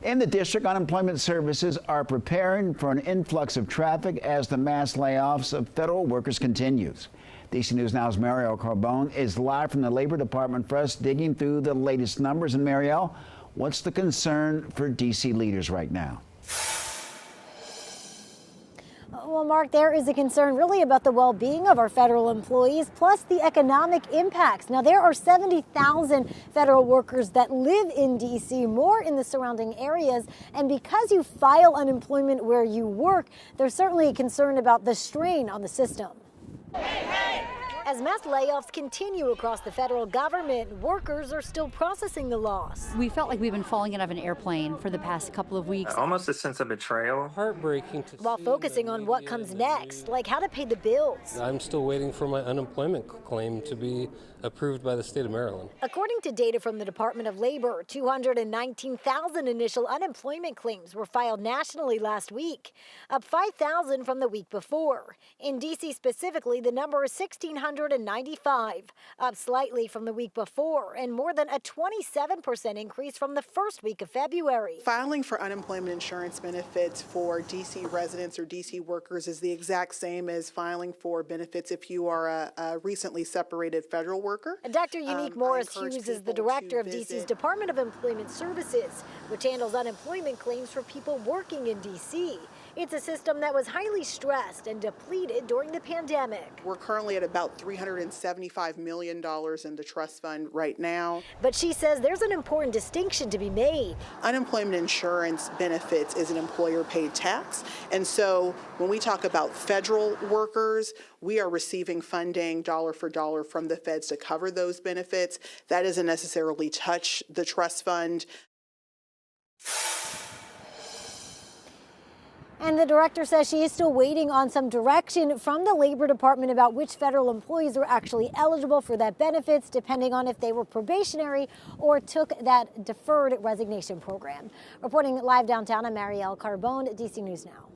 In the district, unemployment services are preparing for an influx of traffic as the mass layoffs of federal workers continues. DC News Now's Marielle Carbone is live from the Labor Department for us, digging through the latest numbers. And Marielle, what's the concern for DC leaders right now? Well, Mark, there is a concern really about the well-being of our federal employees, plus the economic impacts. Now, there are 70,000 federal workers that live in D.C., more in the surrounding areas. And because you file unemployment where you work, there's certainly a concern about the strain on the system. Hey, hey! As mass layoffs continue across the federal government, workers are still processing the loss. We felt like we've been falling out of an airplane for the past couple of weeks. Almost a sense of betrayal. Heartbreaking to While focusing on what comes next, like how to pay the bills. I'm still waiting for my unemployment claim to be approved by the state of Maryland. According to data from the Department of Labor, 219,000 initial unemployment claims were filed nationally last week, up 5,000 from the week before. In D.C. specifically, the number is 1,695, up slightly from the week before, and more than a 27% increase from the first week of February. Filing for unemployment insurance benefits for D.C. residents or D.C. workers is the exact same as filing for benefits if you are a recently separated federal worker. Dr. Unique Morris Hughes is the director of D.C.'s Department of Employment Services, which handles unemployment claims for people working in D.C. It's a system that was highly stressed and depleted during the pandemic. We're currently at about $375 million in the trust fund right now. But she says there's an important distinction to be made. Unemployment insurance benefits is an employer-paid tax. And so when we talk about federal workers, we are receiving funding dollar for dollar from the feds to cover those benefits. That doesn't necessarily touch the trust fund. And the director says she is still waiting on some direction from the Labor Department about which federal employees are actually eligible for that benefits, depending on if they were probationary or took that deferred resignation program. Reporting live downtown, I'm Marielle Carbone, DC News Now.